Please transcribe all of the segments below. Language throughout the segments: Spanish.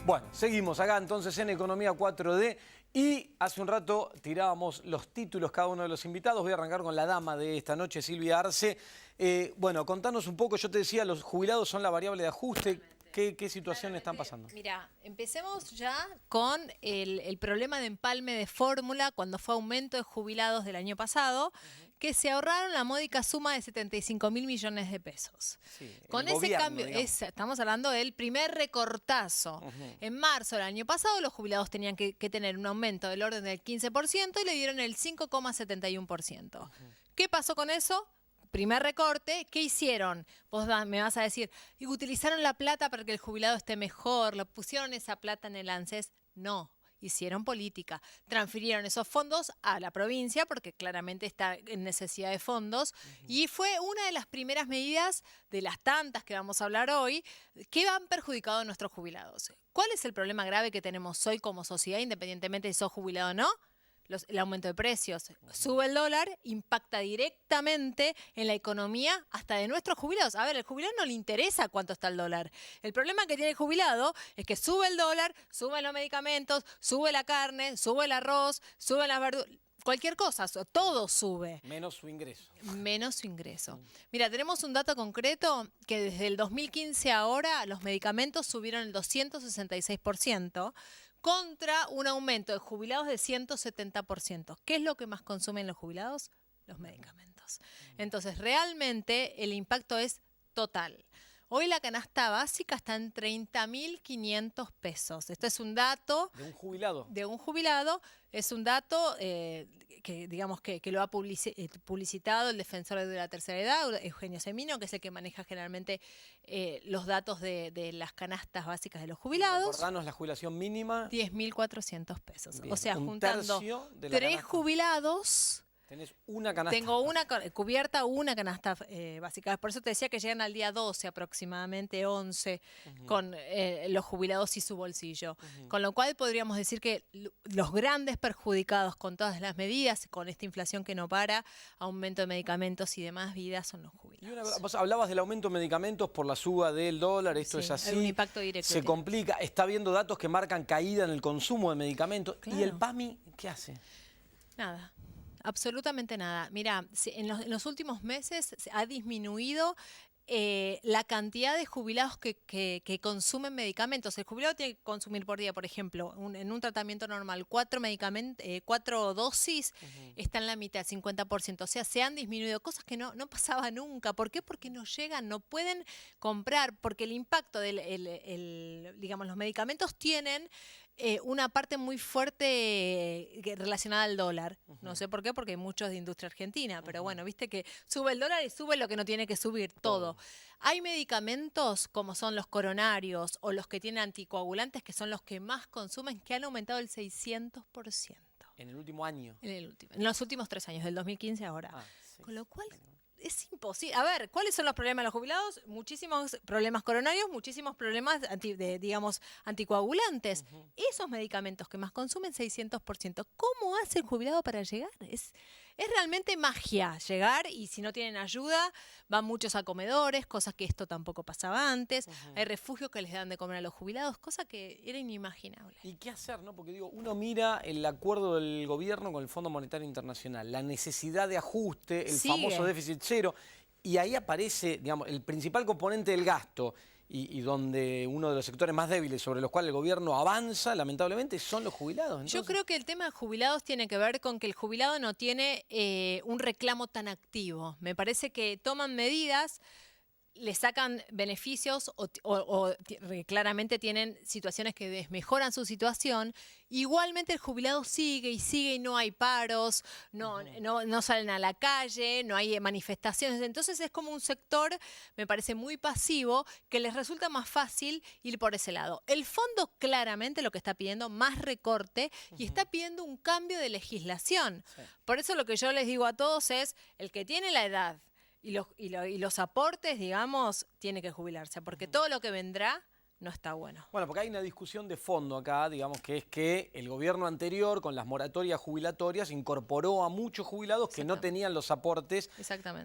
Bueno, seguimos acá entonces en Economía 4D y hace un rato tirábamos los títulos cada uno de los invitados. Voy a arrancar con la dama de esta noche, Silvia Arce. Bueno, contanos un poco, yo te decía, los jubilados son la variable de ajuste. ¿Qué situaciones están pasando? Mira, empecemos ya con el problema de empalme de fórmula cuando fue aumento de jubilados del año pasado, que se ahorraron la módica suma de 75.000 millones de pesos. Sí, Con ese gobierno, cambio, estamos hablando del primer recortazo. En marzo del año pasado los jubilados tenían que tener un aumento del orden del 15% y le dieron el 5,71%. ¿Qué pasó con eso? Primer recorte, ¿qué hicieron? Vos me vas a decir, ¿y utilizaron la plata para que el jubilado esté mejor? ¿Lo pusieron esa plata en el ANSES? No, hicieron política. Transfirieron esos fondos a la provincia porque claramente está en necesidad de fondos y fue una de las primeras medidas de las tantas que vamos a hablar hoy que han perjudicado a nuestros jubilados. ¿Cuál es el problema grave que tenemos hoy como sociedad, independientemente de si sos jubilado o no? El aumento de precios. Sube el dólar, impacta directamente en la economía hasta de nuestros jubilados. A ver, al jubilado no le interesa cuánto está el dólar. El problema que tiene el jubilado es que sube el dólar, suben los medicamentos, sube la carne, sube el arroz, suben las verduras. Cualquier cosa, todo sube. Menos su ingreso. Menos su ingreso. Mira, tenemos un dato concreto que desde el 2015 a ahora los medicamentos subieron el 266% contra un aumento de jubilados de 170%. ¿Qué es lo que más consumen los jubilados? Los medicamentos. Entonces, realmente el impacto es total. Hoy la canasta básica está en 30.500 pesos. Esto es un dato... ¿De un jubilado? De un jubilado. Es un dato que digamos que lo ha publicitado el defensor de la tercera edad, Eugenio Semino, que es el que maneja generalmente los datos de las canastas básicas de los jubilados. Recordanos la jubilación mínima. 10.400 pesos. Bien, o sea, un juntando tercio de la 3 canasta. Jubilados... Tenés una canasta. Tengo cubierta una canasta básica. Por eso te decía que llegan al día 12 aproximadamente, 11, con los jubilados y su bolsillo. Con lo cual podríamos decir que los grandes perjudicados con todas las medidas, con esta inflación que no para, aumento de medicamentos y demás vidas, son los jubilados. Vos hablabas del aumento de medicamentos por la suba del dólar, esto es así. Hay un impacto directo. Se complica, está habiendo datos que marcan caída en el consumo de medicamentos. Claro. ¿Y el PAMI qué hace? Nada. Absolutamente nada. Mira, en los últimos meses ha disminuido la cantidad de jubilados que consumen medicamentos. El jubilado tiene que consumir por día, por ejemplo, en un tratamiento normal, 4 dosis, está en la mitad, 50%. O sea, se han disminuido cosas que no pasaba nunca. ¿Por qué? Porque no llegan, no pueden comprar, porque el impacto digamos, los medicamentos tienen una parte muy fuerte relacionada al dólar. No sé por qué, porque hay muchos de industria argentina, pero bueno, viste que sube el dólar y sube lo que no tiene que subir, todo. Hay medicamentos como son los coronarios o los que tienen anticoagulantes, que son los que más consumen, que han aumentado el 600%. ¿En el último año? En los últimos 3 años, del 2015 a ahora. Sí. Con lo cual... Es imposible. A ver, ¿cuáles son los problemas de los jubilados? Muchísimos problemas coronarios, muchísimos problemas, digamos, anticoagulantes. Esos medicamentos que más consumen, 600%. ¿Cómo hace el jubilado para llegar? Es realmente magia llegar, y si no tienen ayuda, van muchos a comedores, cosas que esto tampoco pasaba antes. Hay refugios que les dan de comer a los jubilados, cosa que era inimaginable. ¿Y qué hacer, no? Porque digo, uno mira el acuerdo del gobierno con el Fondo Monetario Internacional, la necesidad de ajuste, el famoso déficit cero, y ahí aparece, digamos, el principal componente del gasto y donde uno de los sectores más débiles sobre los cuales el gobierno avanza, lamentablemente, son los jubilados. Entonces... Yo creo que el tema de jubilados tiene que ver con que el jubilado no tiene un reclamo tan activo. Me parece que toman medidas, le sacan beneficios o claramente tienen situaciones que desmejoran su situación. Igualmente el jubilado sigue y no hay paros, no salen a la calle, no hay manifestaciones. Entonces es como un sector, me parece muy pasivo, que les resulta más fácil ir por ese lado. El fondo claramente lo que está pidiendo, más recorte, y está pidiendo un cambio de legislación. Sí. Por eso lo que yo les digo a todos es, el que tiene la edad y los aportes, digamos, tiene que jubilarse, porque todo lo que vendrá no está bueno. Bueno, porque hay una discusión de fondo acá, digamos, que es que el gobierno anterior, con las moratorias jubilatorias, incorporó a muchos jubilados que no tenían los aportes,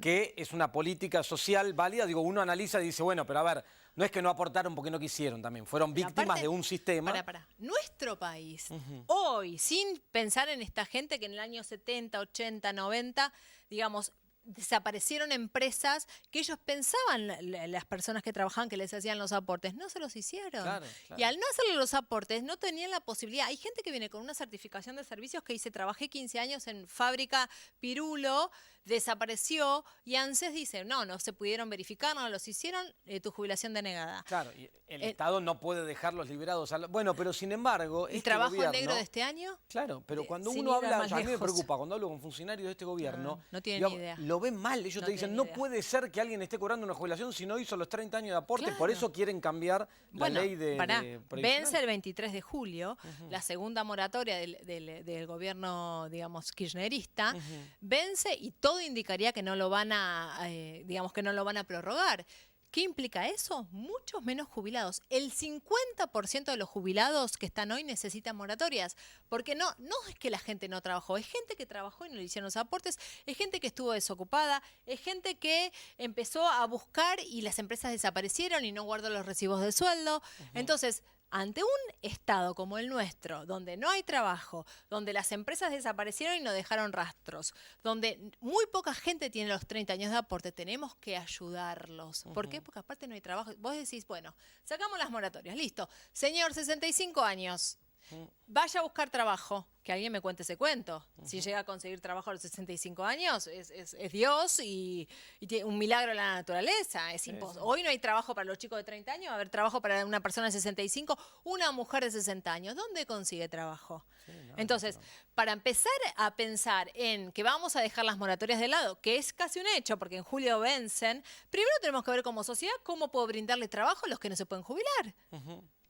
que es una política social válida. Digo, uno analiza y dice, bueno, pero a ver, No es que no aportaron porque no quisieron también, fueron víctimas aparte, de un sistema. Nuestro país, hoy, sin pensar en esta gente que en el año 70, 80, 90, digamos, desaparecieron empresas que ellos pensaban, las personas que trabajaban, que les hacían los aportes, no se los hicieron. Claro. Y al no hacerle los aportes, no tenían la posibilidad. Hay gente que viene con una certificación de servicios que dice, trabajé 15 años en fábrica Pirulo, desapareció, y ANSES dice, no se pudieron verificar, no los hicieron, tu jubilación denegada. Claro, y el Estado no puede dejarlos liberados. Bueno, pero sin embargo... ¿El trabajo negro de este año? Claro, pero cuando uno habla, a mí me preocupa, cuando hablo con funcionarios de este gobierno, no tienen ni idea. Lo ven mal, ellos te dicen, no puede ser que alguien esté cobrando una jubilación si no hizo los 30 años de aporte, por eso quieren cambiar la ley de vence el 23 de julio, la segunda moratoria del gobierno, digamos, kirchnerista, vence y todo indicaría que no lo van a, que no lo van a prorrogar. ¿Qué implica eso? Muchos menos jubilados. El 50% de los jubilados que están hoy necesitan moratorias. Porque no es que la gente no trabajó, es gente que trabajó y no le hicieron los aportes, es gente que estuvo desocupada, es gente que empezó a buscar y las empresas desaparecieron y no guardó los recibos de sueldo. Entonces, ante un Estado como el nuestro, donde no hay trabajo, donde las empresas desaparecieron y no dejaron rastros, donde muy poca gente tiene los 30 años de aporte, tenemos que ayudarlos. ¿Por qué? Porque aparte no hay trabajo. Vos decís, bueno, sacamos las moratorias, listo. Señor, 65 años, vaya a buscar trabajo. Que alguien me cuente ese cuento. Si llega a conseguir trabajo a los 65 años, es Dios y tiene un milagro de la naturaleza. Es imposible. Hoy no hay trabajo para los chicos de 30 años, va a haber trabajo para una persona de 65, una mujer de 60 años. ¿Dónde consigue trabajo? Entonces, para empezar a pensar en que vamos a dejar las moratorias de lado, que es casi un hecho, porque en julio vencen, primero tenemos que ver como sociedad cómo puedo brindarle trabajo a los que no se pueden jubilar.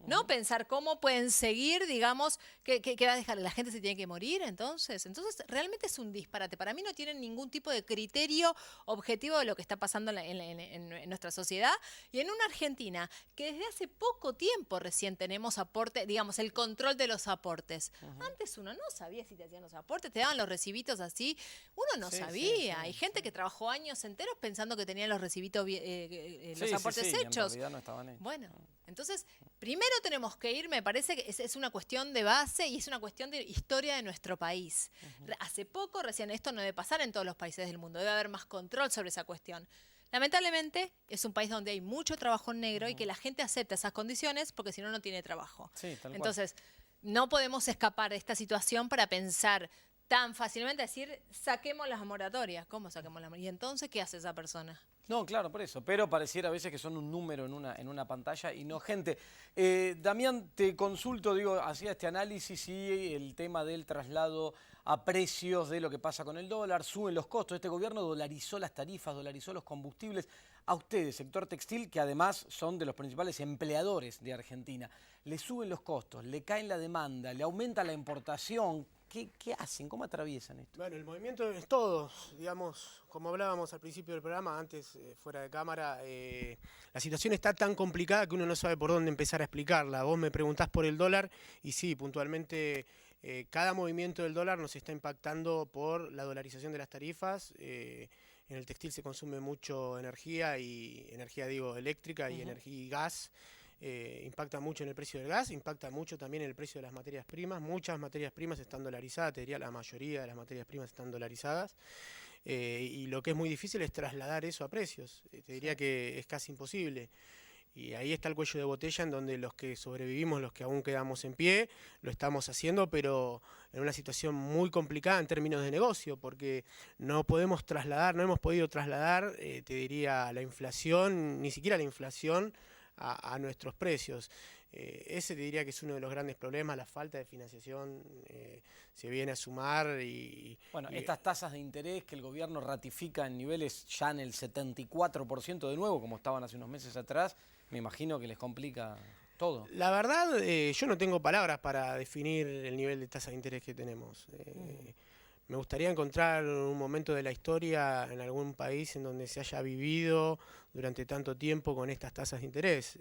¿No? Pensar cómo pueden seguir, digamos, que va a dejar, la gente se tiene que morir, entonces realmente es un disparate. Para mí no tienen ningún tipo de criterio objetivo de lo que está pasando en nuestra sociedad y en una Argentina que desde hace poco tiempo recién tenemos aporte, digamos, el control de los aportes. Antes uno no sabía si te hacían los aportes, te daban los recibitos así, uno no sabía. Hay gente que trabajó años enteros pensando que tenía los recibitos, los aportes hechos. En realidad no estaban hechos. Bueno, entonces, primero tenemos que ir, me parece que es una cuestión de base y es una cuestión de historia de nuestro país. Hace poco, recién, esto no debe pasar en todos los países del mundo, debe haber más control sobre esa cuestión. Lamentablemente, es un país donde hay mucho trabajo en negro y que la gente acepta esas condiciones porque si no, no tiene trabajo. Entonces, no podemos escapar de esta situación para pensar tan fácilmente, decir, saquemos las moratorias. ¿Cómo saquemos las moratorias? ¿Y entonces qué hace esa persona? No, claro, por eso. Pero pareciera a veces que son un número en una pantalla y no gente. Damián, te consulto, hacía este análisis y el tema del traslado a precios de lo que pasa con el dólar, suben los costos. Este gobierno dolarizó las tarifas, dolarizó los combustibles. A ustedes, sector textil, que además son de los principales empleadores de Argentina, le suben los costos, le caen la demanda, le aumenta la importación. ¿Qué hacen? ¿Cómo atraviesan esto? Bueno, el movimiento es todo, digamos, como hablábamos al principio del programa, antes fuera de cámara, la situación está tan complicada que uno no sabe por dónde empezar a explicarla. Vos me preguntás por el dólar y sí, puntualmente cada movimiento del dólar nos está impactando por la dolarización de las tarifas. En el textil se consume mucho energía, eléctrica y energía y gas. Impacta mucho en el precio del gas, impacta mucho también en el precio de las materias primas. Muchas materias primas están dolarizadas, te diría la mayoría de las materias primas están dolarizadas. Y lo que es muy difícil es trasladar eso a precios. Te diría que es casi imposible. Y ahí está el cuello de botella en donde los que sobrevivimos, los que aún quedamos en pie, lo estamos haciendo, pero en una situación muy complicada en términos de negocio, porque no hemos podido trasladar, te diría, la inflación, ni siquiera la inflación, a nuestros precios. Ese te diría que es uno de los grandes problemas, la falta de financiación se viene a sumar. Bueno, estas tasas de interés que el gobierno ratifica en niveles ya en el 74% de nuevo, como estaban hace unos meses atrás, me imagino que les complica todo. La verdad, yo no tengo palabras para definir el nivel de tasa de interés que tenemos. Me gustaría encontrar un momento de la historia en algún país en donde se haya vivido durante tanto tiempo con estas tasas de interés.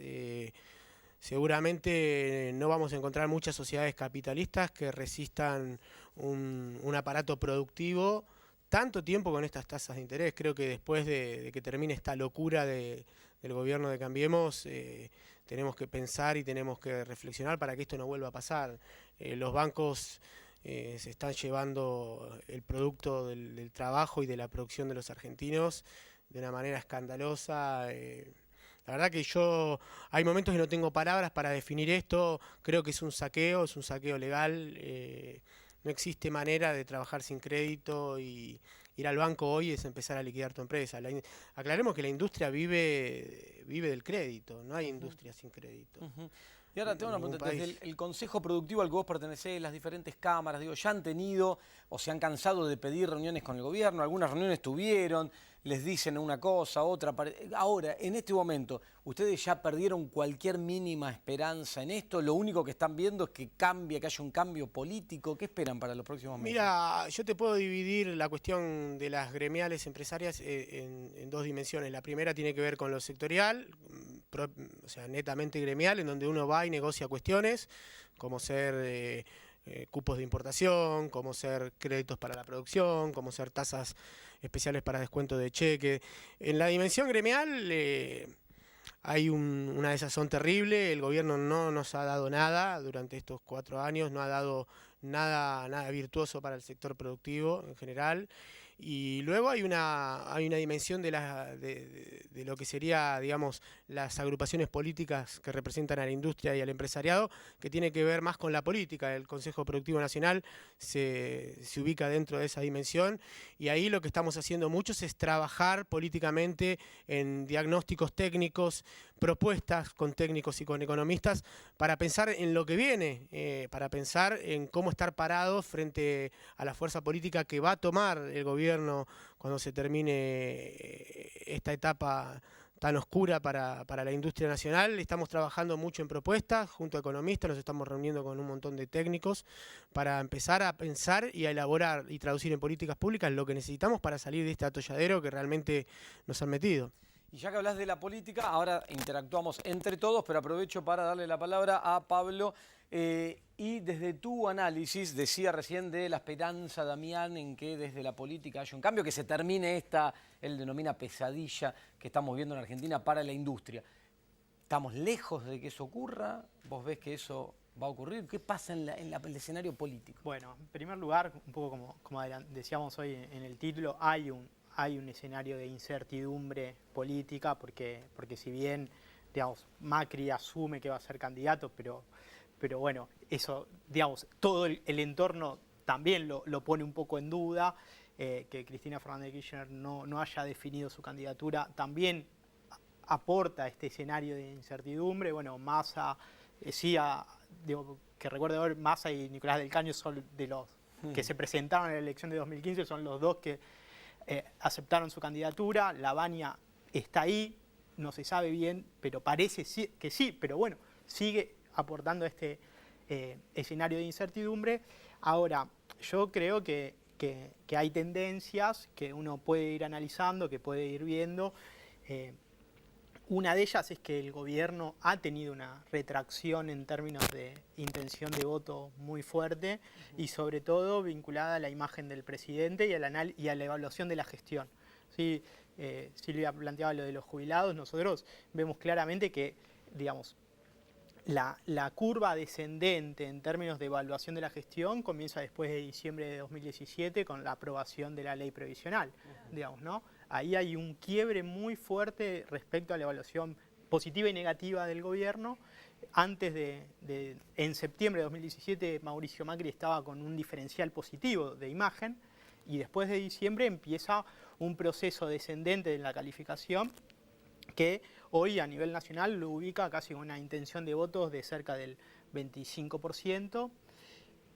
Seguramente no vamos a encontrar muchas sociedades capitalistas que resistan un aparato productivo tanto tiempo con estas tasas de interés. Creo que después de que termine esta locura de del gobierno de Cambiemos, tenemos que pensar y tenemos que reflexionar para que esto no vuelva a pasar. Los bancos se están llevando el producto del trabajo y de la producción de los argentinos de una manera escandalosa. La verdad que hay momentos que no tengo palabras para definir esto. Creo que es un saqueo legal. No existe manera de trabajar sin crédito, y ir al banco hoy es empezar a liquidar tu empresa. Aclaremos que la industria vive del crédito, no hay industria sin crédito. Y ahora tengo una pregunta, desde el Consejo Productivo al que vos pertenecés, las diferentes cámaras, digo, ¿ya han tenido o se han cansado de pedir reuniones con el gobierno? Algunas reuniones tuvieron, les dicen una cosa, otra. Ahora, en este momento, ¿ustedes ya perdieron cualquier mínima esperanza en esto? ¿Lo único que están viendo es que cambie, que haya un cambio político? ¿Qué esperan para los próximos meses? Mira, yo te puedo dividir la cuestión de las gremiales empresarias en dos dimensiones. La primera tiene que ver con lo sectorial, o sea, netamente gremial, en donde uno va y negocia cuestiones, como ser cupos de importación, como ser créditos para la producción, como ser tasas especiales para descuento de cheque. En la dimensión gremial hay una desazón terrible. El gobierno no nos ha dado nada durante estos 4 años, no ha dado nada virtuoso para el sector productivo en general. Y luego hay una dimensión de lo que sería, digamos, las agrupaciones políticas que representan a la industria y al empresariado, que tiene que ver más con la política. El Consejo Productivo Nacional se ubica dentro de esa dimensión, y ahí lo que estamos haciendo muchos es trabajar políticamente en diagnósticos técnicos, propuestas con técnicos y con economistas para pensar en lo que viene, para pensar en cómo estar parados frente a la fuerza política que va a tomar el gobierno cuando se termine esta etapa tan oscura para la industria nacional. Estamos trabajando mucho en propuestas, junto a economistas, nos estamos reuniendo con un montón de técnicos para empezar a pensar y a elaborar y traducir en políticas públicas lo que necesitamos para salir de este atolladero que realmente nos han metido. Y ya que hablas de la política, ahora interactuamos entre todos, pero aprovecho para darle la palabra a Pablo. Y desde tu análisis, decía recién de la esperanza, Damián, en que desde la política haya un cambio, que se termine esta, él denomina pesadilla que estamos viendo en Argentina para la industria. ¿Estamos lejos de que eso ocurra? ¿Vos ves que eso va a ocurrir? ¿Qué pasa en el escenario político? Bueno, en primer lugar, un poco como decíamos hoy en el título, hay un escenario de incertidumbre política, porque si bien, digamos, Macri asume que va a ser candidato, pero bueno, eso, digamos, todo el entorno también lo pone un poco en duda. Que Cristina Fernández de Kirchner no haya definido su candidatura también aporta este escenario de incertidumbre. Bueno, Massa, que recuerdo ver, Massa y Nicolás del Caño son de los que se presentaron en la elección de 2015, son los dos que aceptaron su candidatura. Lavagna está ahí, no se sabe bien, pero parece que sí, pero bueno, sigue aportando este escenario de incertidumbre. Ahora, yo creo que hay tendencias que uno puede ir analizando, que puede ir viendo. Una de ellas es que el gobierno ha tenido una retracción en términos de intención de voto muy fuerte, y sobre todo vinculada a la imagen del presidente y a la evaluación de la gestión. ¿Sí? Silvia planteaba lo de los jubilados. Nosotros vemos claramente que, digamos, la curva descendente en términos de evaluación de la gestión comienza después de diciembre de 2017 con la aprobación de la ley previsional, digamos, ¿no? Ahí hay un quiebre muy fuerte respecto a la evaluación positiva y negativa del gobierno. Antes en septiembre de 2017, Mauricio Macri estaba con un diferencial positivo de imagen, y después de diciembre empieza un proceso descendente en la calificación que hoy a nivel nacional lo ubica casi con una intención de votos de cerca del 25%.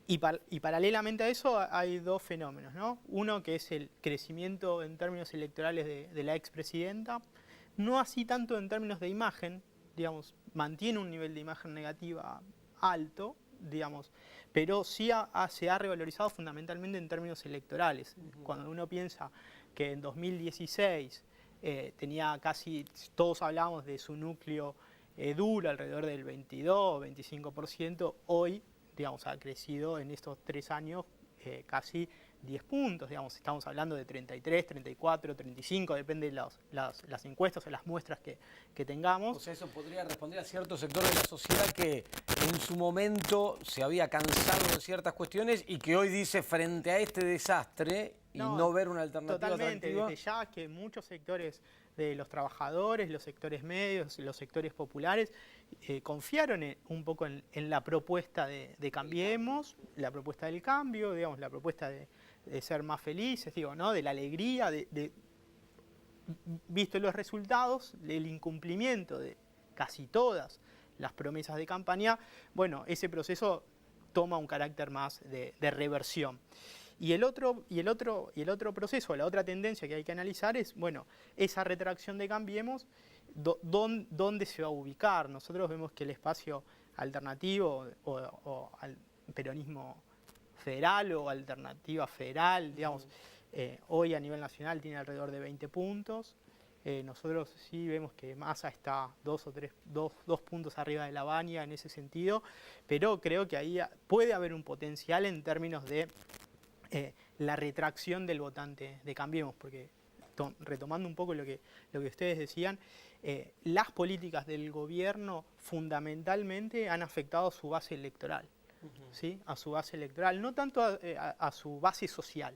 Y paralelamente a eso hay dos fenómenos, ¿no? Uno que es el crecimiento en términos electorales de la expresidenta, no así tanto en términos de imagen, digamos, mantiene un nivel de imagen negativa alto, digamos, pero sí se ha revalorizado fundamentalmente en términos electorales. Cuando uno piensa que en 2016 tenía casi, todos hablábamos de su núcleo duro, alrededor del 22-25%, hoy, digamos, ha crecido en estos 3 años casi 10 puntos, digamos, estamos hablando de 33, 34, 35, depende de las encuestas o las muestras que tengamos. O sea, eso podría responder a cierto sector de la sociedad que en su momento se había cansado de ciertas cuestiones y que hoy dice frente a este desastre y no ver una alternativa totalmente, atractiva. desde ya que muchos sectores de los trabajadores, los sectores medios, los sectores populares, confiaron un poco en la propuesta de Cambiemos, la propuesta del cambio, digamos, la propuesta de ser más felices, digo, ¿no? De la alegría, visto los resultados, el incumplimiento de casi todas las promesas de campaña, bueno, ese proceso toma un carácter más de reversión. Y el otro proceso, la otra tendencia que hay que analizar es, bueno, esa retracción de Cambiemos, ¿dónde se va a ubicar? Nosotros vemos que el espacio alternativo o al peronismo federal o alternativa federal, digamos, hoy a nivel nacional tiene alrededor de 20 puntos. Nosotros sí vemos que Massa está 2 puntos arriba de la Baña en ese sentido, pero creo que ahí puede haber un potencial en términos de la retracción del votante de Cambiemos, porque retomando un poco lo que ustedes decían, las políticas del gobierno fundamentalmente han afectado a su base electoral, ¿sí? A su base electoral, no tanto a su base social,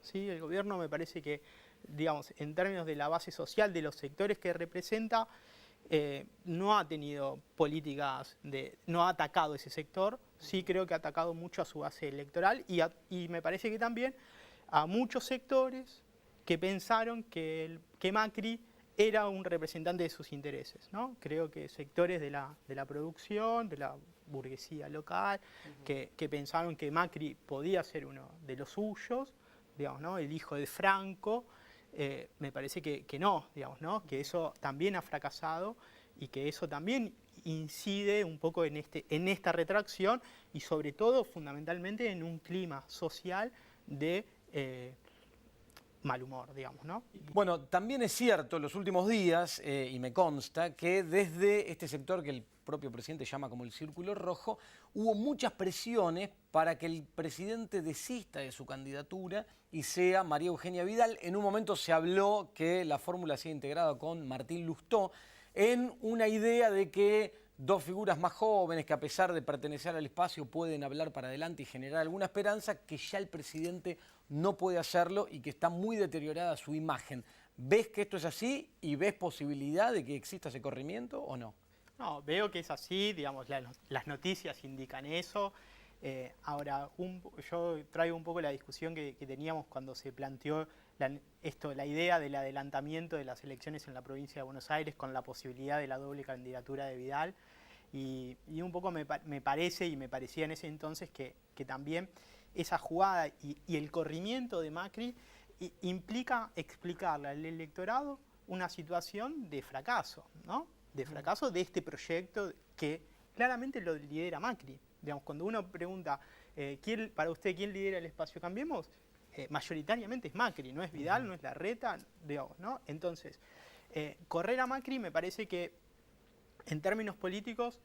¿sí? El gobierno me parece que, digamos, en términos de la base social, de los sectores que representa, no ha tenido políticas, no ha atacado ese sector, sí creo que ha atacado mucho a su base electoral y me parece que también a muchos sectores que pensaron que Macri era un representante de sus intereses, ¿no? Creo que sectores de la producción, de la burguesía local, que pensaron que Macri podía ser uno de los suyos, digamos, ¿no? El hijo de Franco. Me parece que no, digamos, ¿no? Que eso también ha fracasado y que eso también incide un poco en esta retracción y sobre todo fundamentalmente en un clima social de mal humor, digamos, ¿no? Bueno, también es cierto en los últimos días, y me consta, que desde este sector que el propio presidente llama como el Círculo Rojo, hubo muchas presiones para que el presidente desista de su candidatura y sea María Eugenia Vidal. En un momento se habló que la fórmula sea integrada con Martín Lustó en una idea de que dos figuras más jóvenes que a pesar de pertenecer al espacio pueden hablar para adelante y generar alguna esperanza, que ya el presidente no puede hacerlo y que está muy deteriorada su imagen. ¿Ves que esto es así y ves posibilidad de que exista ese corrimiento o no? No, veo que es así, digamos, las noticias indican eso. Ahora, yo traigo un poco la discusión que teníamos cuando se planteó la idea del adelantamiento de las elecciones en la provincia de Buenos Aires con la posibilidad de la doble candidatura de Vidal. Y un poco me parece y me parecía en ese entonces que también esa jugada y el corrimiento de Macri implica explicarle al electorado una situación de fracaso, ¿no? De fracaso de este proyecto que claramente lo lidera Macri. Digamos, cuando uno pregunta, para usted, ¿quién lidera el espacio Cambiemos? Mayoritariamente es Macri, no es Vidal, no es Larreta, digamos, ¿no? Entonces, correr a Macri me parece que en términos políticos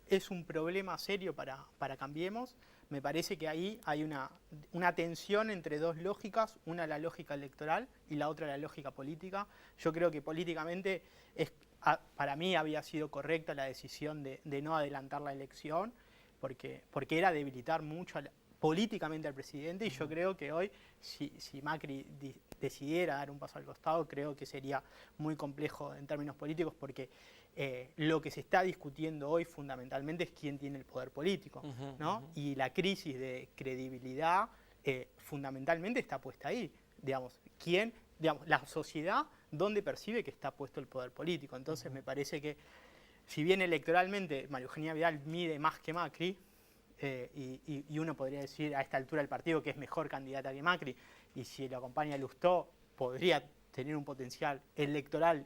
es un problema serio para Cambiemos. Me parece que ahí hay una tensión entre dos lógicas, una la lógica electoral y la otra la lógica política. Yo creo que políticamente para mí había sido correcta la decisión de no adelantar la elección, porque era debilitar mucho políticamente al presidente, y yo creo que hoy, si Macri decidiera dar un paso al costado, creo que sería muy complejo en términos políticos, porque lo que se está discutiendo hoy fundamentalmente es quién tiene el poder político, ¿no? Y la crisis de credibilidad fundamentalmente está puesta ahí. Digamos, la sociedad, ¿dónde percibe que está puesto el poder político? Entonces me parece que, si bien electoralmente María Eugenia Vidal mide más que Macri, y uno podría decir a esta altura del partido que es mejor candidata que Macri, y si lo acompaña Lustó podría tener un potencial electoral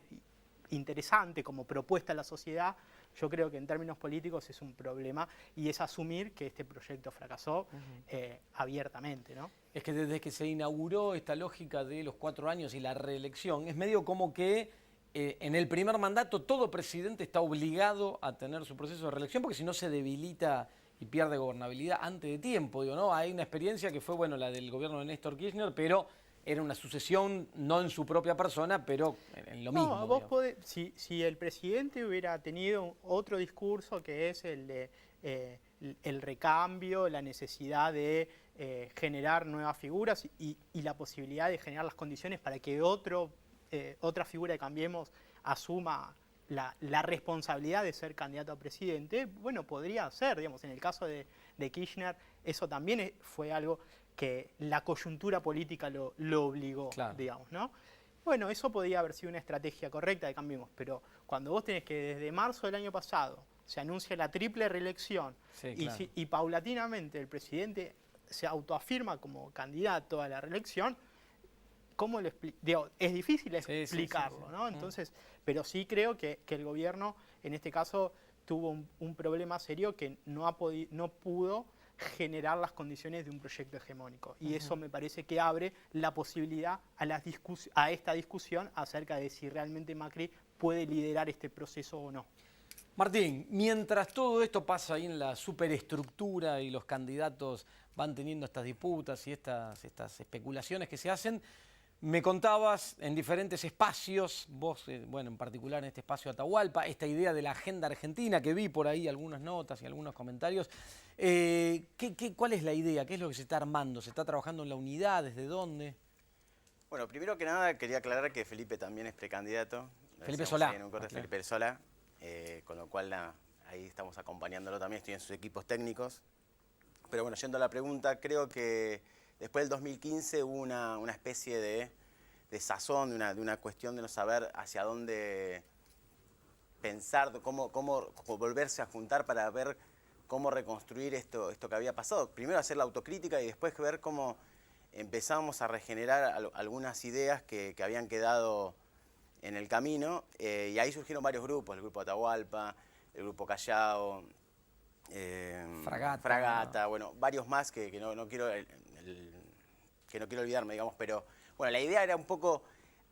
interesante como propuesta a la sociedad, yo creo que en términos políticos es un problema y es asumir que este proyecto fracasó abiertamente, ¿no? Es que desde que se inauguró esta lógica de los 4 años y la reelección, es medio como que en el primer mandato todo presidente está obligado a tener su proceso de reelección, porque si no se debilita y pierde gobernabilidad antes de tiempo. Digo, ¿no? Hay una experiencia que fue, bueno, la del gobierno de Néstor Kirchner, pero era una sucesión, no en su propia persona, pero en lo mismo. No, vos podés, si el presidente hubiera tenido otro discurso que es el de el recambio, la necesidad de generar nuevas figuras y la posibilidad de generar las condiciones para que otra figura de Cambiemos asuma la responsabilidad de ser candidato a presidente, bueno, podría ser, digamos, en el caso de Kirchner, eso también fue algo que la coyuntura política lo obligó, claro, digamos, ¿no? Bueno, eso podía haber sido una estrategia correcta de Cambiemos, pero cuando vos tenés que desde marzo del año pasado se anuncia la triple reelección, sí, claro, y paulatinamente el presidente se autoafirma como candidato a la reelección, ¿cómo lo explico? Digo, es difícil explicarlo, ¿no? Entonces, pero sí creo que el gobierno, en este caso, tuvo un problema serio que no pudo generar las condiciones de un proyecto hegemónico. Y eso me parece que abre la posibilidad a esta discusión acerca de si realmente Macri puede liderar este proceso o no. Martín, mientras todo esto pasa ahí en la superestructura y los candidatos van teniendo estas disputas y estas especulaciones que se hacen, me contabas en diferentes espacios, vos, bueno, en particular en este espacio Atahualpa, esta idea de la agenda argentina, que vi por ahí algunas notas y algunos comentarios. ¿Cuál es la idea? ¿Qué es lo que se está armando? ¿Se está trabajando en la unidad? ¿Desde dónde? Bueno, primero que nada quería aclarar que Felipe también es precandidato. Felipe Solá. En un corte, claro. Felipe Solá, con lo cual ahí estamos acompañándolo también, estoy en sus equipos técnicos. Pero bueno, yendo a la pregunta, creo que después del 2015 hubo una especie de sazón, de una cuestión de no saber hacia dónde pensar, cómo volverse a juntar para ver cómo reconstruir esto que había pasado. Primero hacer la autocrítica y después ver cómo empezamos a regenerar algunas ideas que habían quedado en el camino. Y ahí surgieron varios grupos, el grupo Atahualpa, el grupo Callao, Fragata, bueno, varios más que no quiero olvidarme, digamos, pero bueno, la idea era un poco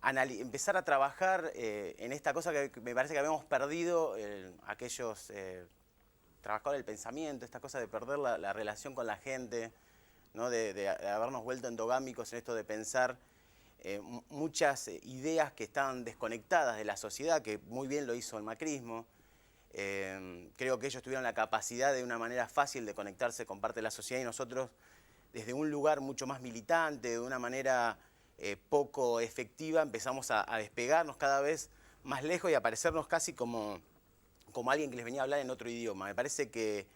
empezar a trabajar en esta cosa que me parece que habíamos perdido, aquellos trabajadores del pensamiento, esta cosa de perder la relación con la gente, ¿no? de habernos vuelto endogámicos en esto de pensar muchas ideas que estaban desconectadas de la sociedad, que muy bien lo hizo el macrismo. Creo que ellos tuvieron la capacidad de una manera fácil de conectarse con parte de la sociedad y nosotros desde un lugar mucho más militante, de una manera poco efectiva, empezamos a despegarnos cada vez más lejos y a parecernos casi como alguien que les venía a hablar en otro idioma. Me parece que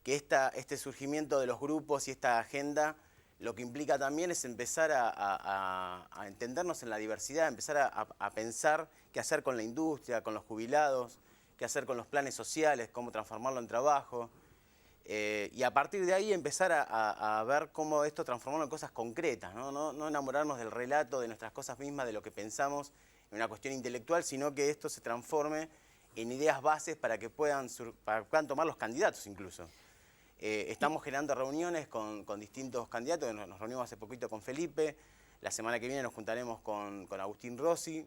este surgimiento de los grupos y esta agenda lo que implica también es empezar a entendernos en la diversidad, empezar a pensar qué hacer con la industria, con los jubilados, qué hacer con los planes sociales, cómo transformarlo en trabajo. Y a partir de ahí empezar a ver cómo esto transformarlo en cosas concretas, no enamorarnos del relato, de nuestras cosas mismas, de lo que pensamos en una cuestión intelectual, sino que esto se transforme en ideas bases para que puedan tomar los candidatos incluso. Estamos generando reuniones con distintos candidatos, nos reunimos hace poquito con Felipe, la semana que viene nos juntaremos con Agustín Rossi,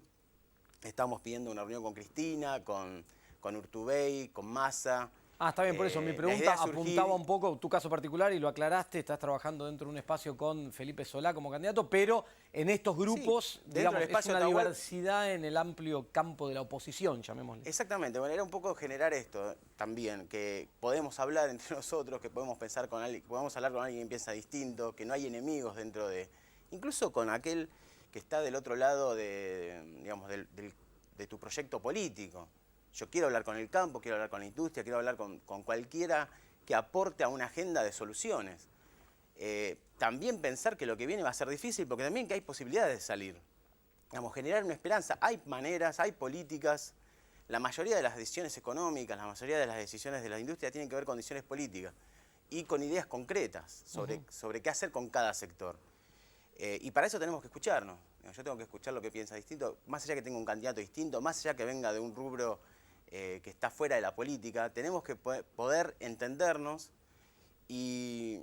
estamos pidiendo una reunión con Cristina, con Urtubey, con Massa. Está bien, por eso mi pregunta apuntaba un poco tu caso particular y lo aclaraste, estás trabajando dentro de un espacio con Felipe Solá como candidato, pero en estos grupos, sí, digamos, es una diversidad en el amplio campo de la oposición, llamémosle. Exactamente, bueno, era un poco generar esto también, que podemos hablar entre nosotros, que podemos pensar con alguien, podemos hablar con alguien que piensa distinto, que no hay enemigos dentro de, incluso con aquel que está del otro lado digamos, de tu proyecto político. Yo quiero hablar con el campo, quiero hablar con la industria, quiero hablar con cualquiera que aporte a una agenda de soluciones. También pensar que lo que viene va a ser difícil, porque también que hay posibilidades de salir. Digamos, generar una esperanza. Hay maneras, hay políticas. La mayoría de las decisiones económicas, la mayoría de las decisiones de la industria tienen que ver con decisiones políticas y con ideas concretas sobre qué hacer con cada sector. Y para eso tenemos que escucharnos. Yo tengo que escuchar lo que piensa distinto, más allá que tenga un candidato distinto, más allá que venga de un rubro que está fuera de la política, tenemos que poder entendernos y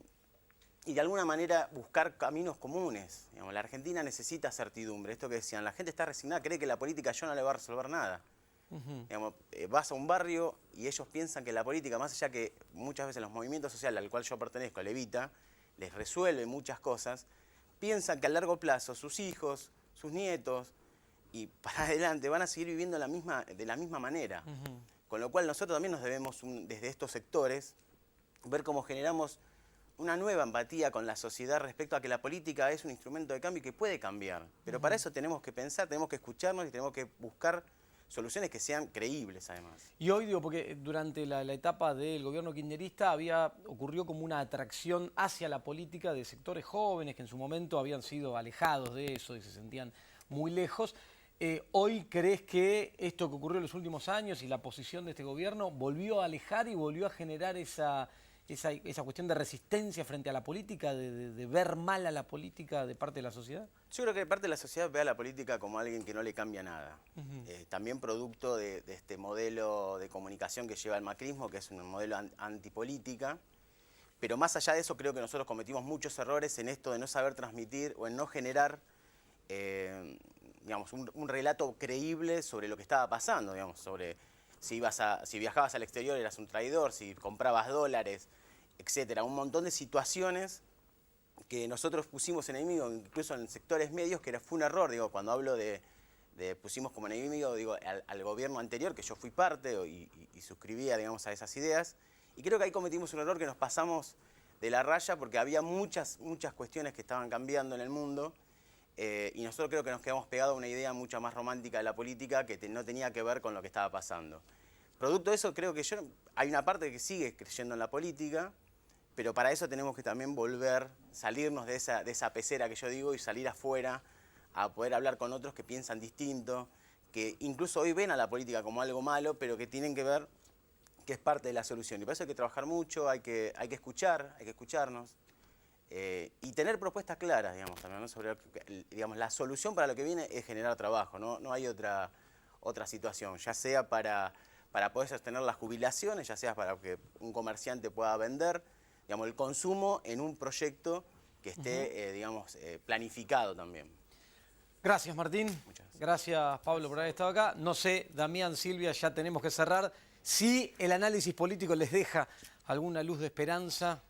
de alguna manera buscar caminos comunes. Digamos, la Argentina necesita certidumbre. Esto que decían, la gente está resignada, cree que la política ya no le va a resolver nada. Digamos, vas a un barrio y ellos piensan que la política, más allá que muchas veces los movimientos sociales al cual yo pertenezco, Levita, les resuelve muchas cosas, piensan que a largo plazo sus hijos, sus nietos y para adelante van a seguir viviendo de la misma manera. Con lo cual nosotros también nos debemos, desde estos sectores, ver cómo generamos una nueva empatía con la sociedad respecto a que la política es un instrumento de cambio y que puede cambiar. Pero para eso tenemos que pensar, tenemos que escucharnos y tenemos que buscar soluciones que sean creíbles, además. Y hoy, digo, porque durante la etapa del gobierno kirchnerista ocurrió como una atracción hacia la política de sectores jóvenes que en su momento habían sido alejados de eso y se sentían muy lejos. ¿Hoy crees que esto que ocurrió en los últimos años y la posición de este gobierno volvió a alejar y volvió a generar esa cuestión de resistencia frente a la política, de ver mal a la política de parte de la sociedad? Yo creo que parte de la sociedad ve a la política como alguien que no le cambia nada. También producto de este modelo de comunicación que lleva el macrismo, que es un modelo antipolítica. Pero más allá de eso, creo que nosotros cometimos muchos errores en esto de no saber transmitir o en no generar digamos, un relato creíble sobre lo que estaba pasando, digamos, sobre si viajabas al exterior eras un traidor, si comprabas dólares, etcétera. Un montón de situaciones que nosotros pusimos enemigo, incluso en sectores medios, que fue un error, digo, cuando hablo de pusimos como enemigo, digo, al gobierno anterior, que yo fui parte y suscribía, digamos, a esas ideas. Y creo que ahí cometimos un error que nos pasamos de la raya porque había muchas cuestiones que estaban cambiando en el mundo. Y nosotros creo que nos quedamos pegados a una idea mucho más romántica de la política que no tenía que ver con lo que estaba pasando. Producto de eso, creo que hay una parte que sigue creyendo en la política, pero para eso tenemos que también salirnos de esa pecera que yo digo y salir afuera a poder hablar con otros que piensan distinto, que incluso hoy ven a la política como algo malo, pero que tienen que ver que es parte de la solución. Y para eso hay que trabajar mucho, hay que escucharnos. Y tener propuestas claras, digamos, también, ¿no? Sobre, digamos, la solución para lo que viene es generar trabajo, no hay otra situación, ya sea para poder sostener las jubilaciones, ya sea para que un comerciante pueda vender, digamos, el consumo en un proyecto que esté, digamos, planificado también. Gracias, Martín. Muchas gracias. Gracias, Pablo, por haber estado acá. No sé, Damián, Silvia, ya tenemos que cerrar. Si el análisis político les deja alguna luz de esperanza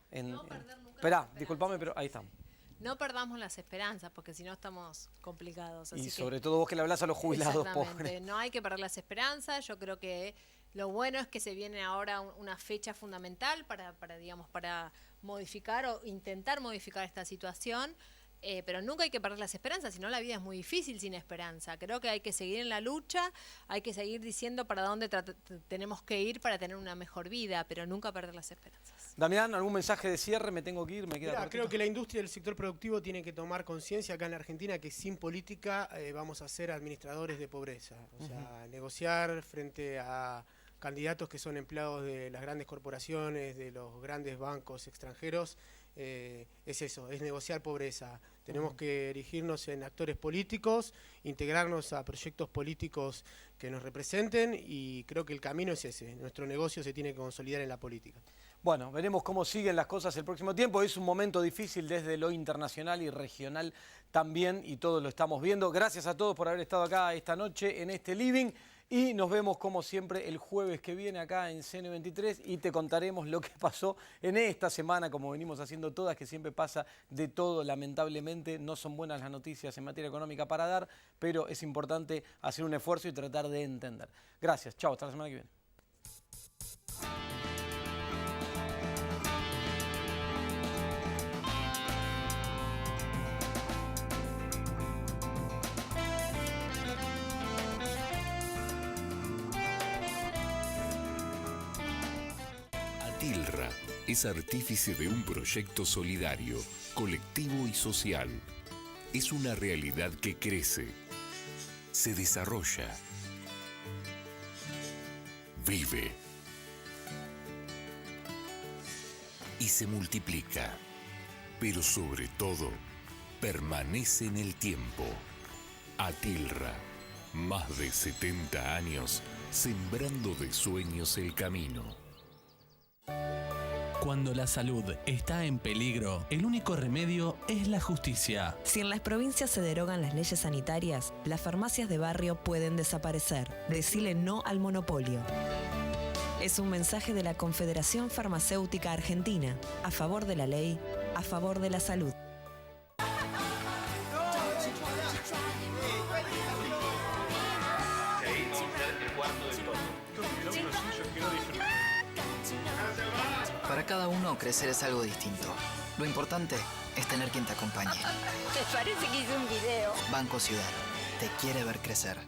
Esperá, disculpame, pero ahí estamos. No perdamos las esperanzas, porque si no estamos complicados. Así y sobre todo vos que le hablás a los jubilados pobres. No hay que perder las esperanzas. Yo creo que lo bueno es que se viene ahora una fecha fundamental para modificar o intentar modificar esta situación. Pero nunca hay que perder las esperanzas, si no la vida es muy difícil sin esperanza. Creo que hay que seguir en la lucha, hay que seguir diciendo para dónde tenemos que ir para tener una mejor vida, pero nunca perder las esperanzas. Damián, ¿algún mensaje de cierre? Me tengo que ir, me queda cortito. Creo que la industria del sector productivo tiene que tomar conciencia acá en la Argentina que sin política vamos a ser administradores de pobreza. O sea, negociar frente a candidatos que son empleados de las grandes corporaciones, de los grandes bancos extranjeros, es eso, es negociar pobreza. Tenemos que erigirnos en actores políticos, integrarnos a proyectos políticos que nos representen y creo que el camino es ese. Nuestro negocio se tiene que consolidar en la política. Bueno, veremos cómo siguen las cosas el próximo tiempo. Es un momento difícil desde lo internacional y regional también y todos lo estamos viendo. Gracias a todos por haber estado acá esta noche en este living. Y nos vemos como siempre el jueves que viene acá en CN23 y te contaremos lo que pasó en esta semana, como venimos haciendo todas, que siempre pasa de todo, lamentablemente. No son buenas las noticias en materia económica para dar, pero es importante hacer un esfuerzo y tratar de entender. Gracias, chao, hasta la semana que viene. Atilra es artífice de un proyecto solidario, colectivo y social. Es una realidad que crece, se desarrolla, vive y se multiplica, pero sobre todo permanece en el tiempo. Atilra, más de 70 años sembrando de sueños el camino. Cuando la salud está en peligro, el único remedio es la justicia. Si en las provincias se derogan las leyes sanitarias, las farmacias de barrio pueden desaparecer. Decile no al monopolio. Es un mensaje de la Confederación Farmacéutica Argentina, a favor de la ley, a favor de la salud. Para cada uno, crecer es algo distinto. Lo importante es tener quien te acompañe. Me parece que hice un video. Banco Ciudad. Te quiere ver crecer.